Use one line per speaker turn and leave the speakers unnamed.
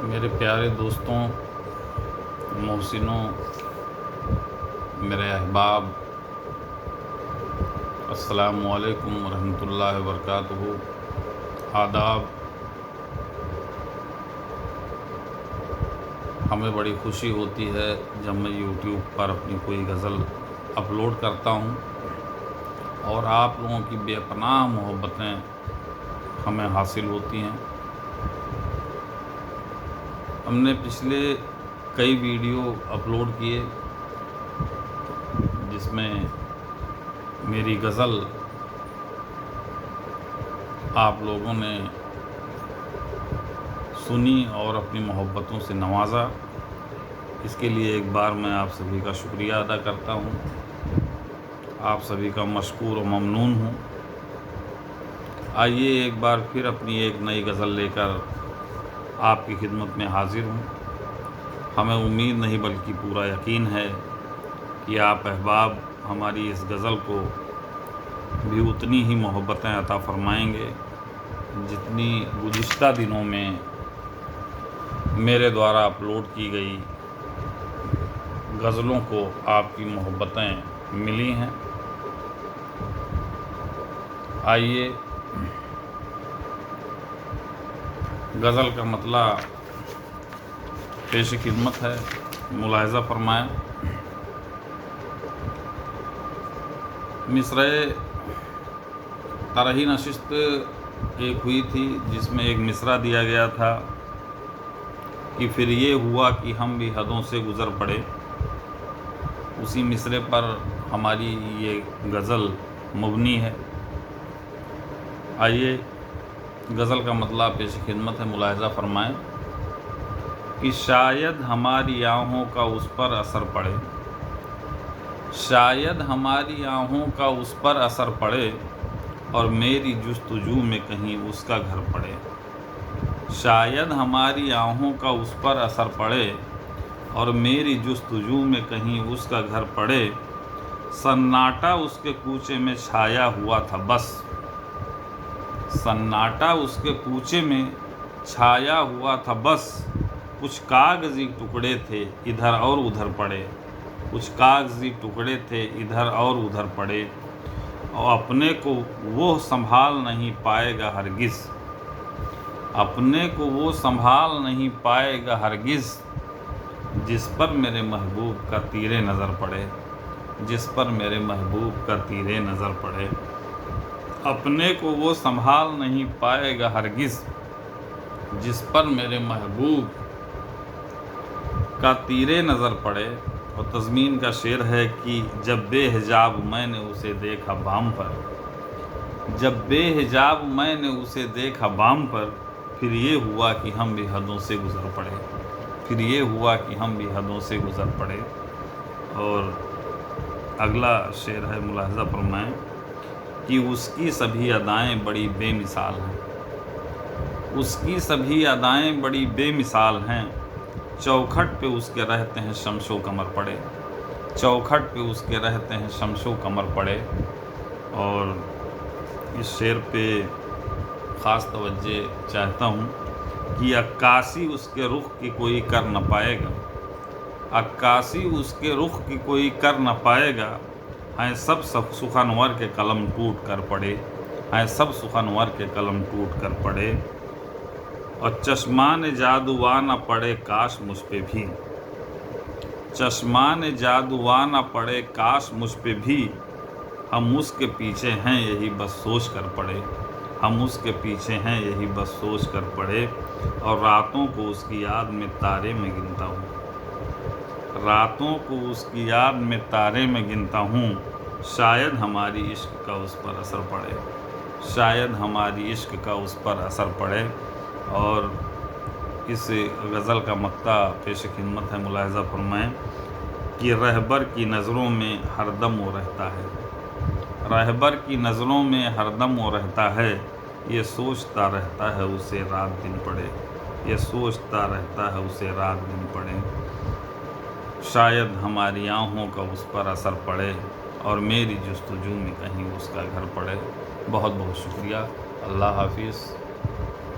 میرے پیارے دوستوں، محسنوں، میرے احباب، السلام علیکم ورحمۃ اللہ وبرکاتہ۔ آداب۔ ہمیں بڑی خوشی ہوتی ہے جب میں یوٹیوب پر اپنی کوئی غزل اپلوڈ کرتا ہوں اور آپ لوگوں کی بے پناہ محبتیں ہمیں حاصل ہوتی ہیں۔ ہم نے پچھلے کئی ویڈیو اپلوڈ کیے جس میں میری غزل آپ لوگوں نے سنی اور اپنی محبتوں سے نوازا۔ اس کے لیے ایک بار میں آپ سبھی کا شکریہ ادا کرتا ہوں، آپ سبھی کا مشکور و ممنون ہوں۔ آئیے ایک بار پھر اپنی ایک نئی غزل لے کر آپ کی خدمت میں حاضر ہوں۔ ہمیں امید نہیں بلکہ پورا یقین ہے کہ آپ احباب ہماری اس غزل کو بھی اتنی ہی محبتیں عطا فرمائیں گے جتنی گزشتہ دنوں میں میرے دوارا اپلوڈ کی گئی غزلوں کو آپ کی محبتیں ملی ہیں۔ آئیے غزل کا مطلع پیش خدمت ہے، ملاحظہ فرمائیں۔ مصرعِ طرحی نشست ایک ہوئی تھی جس میں ایک مصرع دیا گیا تھا کہ پھر یہ ہوا کہ ہم بھی حدوں سے گزر پڑے۔ اسی مصرعے پر ہماری یہ غزل مبنی ہے۔ آئیے غزل کا مطلع پیش خدمت ہے، ملاحظہ فرمائیں کہ شاید ہماری آہوں کا اس پر اثر پڑے، شاید ہماری آہوں کا اس پر اثر پڑے اور میری جستجو میں کہیں اس کا گھر پڑے۔ شاید ہماری آہوں کا اس پر اثر پڑے اور میری جستجو میں کہیں اس کا گھر پڑے۔ سناٹا اس کے کوچے میں چھایا ہوا تھا بس، سناٹا اس کے کوچے میں چھایا ہوا تھا بس۔ کچھ کاغذی ٹکڑے تھے ادھر اور ادھر پڑے، کچھ کاغذی ٹکڑے تھے ادھر اور ادھر پڑے، اور اپنے کو وہ سنبھال نہیں پائے گا ہرگز، اپنے کو وہ سنبھال نہیں پائے گا ہرگز، جس پر میرے محبوب کا تیر نظر پڑے، جس پر میرے محبوب کا تیر نظر پڑے۔ اپنے کو وہ سنبھال نہیں پائے گا ہرگز، جس پر میرے محبوب کا تیر نظر پڑے۔ اور تضمین کا شعر ہے کہ جب بے حجاب میں نے اسے دیکھا بام پر، جب بے حجاب میں نے اسے دیکھا بام پر، پھر یہ ہوا کہ ہم بھی حدوں سے گزر پڑے، پھر یہ ہوا کہ ہم بھی حدوں سے گزر پڑے۔ اور اگلا شعر ہے، ملاحظہ فرمائیں کہ اس کی سبھی ادائیں بڑی بے مثال ہیں، اس کی سبھی ادائیں بڑی بے مثال ہیں، چوکھٹ پہ اس کے رہتے ہیں شمش و قمر پڑے، چوکھٹ پہ اس کے رہتے ہیں شمش و قمر پڑے۔ اور اس شعر پہ خاص توجہ چاہتا ہوں کہ عکاسی اس کے رخ کی کوئی کر نہ پائے گا، عکاسی اس کے رخ کی کوئی کر نہ پائے گا، ہیں سب سخنور کے قلم ٹوٹ کر پڑے، ہیں سب سخنور کے قلم ٹوٹ کر پڑے۔ اور چشمان جادوا نہ پڑے کاش مجھ پہ بھی، چشمان جادوا نہ پڑے کاش مجھ پہ بھی، ہم اس کے پیچھے ہیں یہی بس سوچ کر پڑے، ہم اس کے پیچھے ہیں یہی بس سوچ کر پڑے۔ اور راتوں کو اس کی یاد میں تارے میں گنتا ہوں، راتوں کو اس کی یاد میں تارے میں گنتا ہوں، شاید ہماری عشق کا اس پر اثر پڑے، شاید ہماری عشق کا اس پر اثر پڑے۔ اور اس غزل کا مقطع پیش خدمت ہے، ملاحظہ فرمائیں کہ رہبر کی نظروں میں ہر دم وہ رہتا ہے، رہبر کی نظروں میں ہر دم وہ رہتا ہے، یہ سوچتا رہتا ہے اسے رات دن پڑے، یہ سوچتا رہتا ہے اسے رات دن پڑے۔ شاید ہماری آنکھوں کا اس پر اثر پڑے اور میری جستجو میں کہیں اس کا گھر پڑے۔ بہت بہت شکریہ۔ اللہ حافظ۔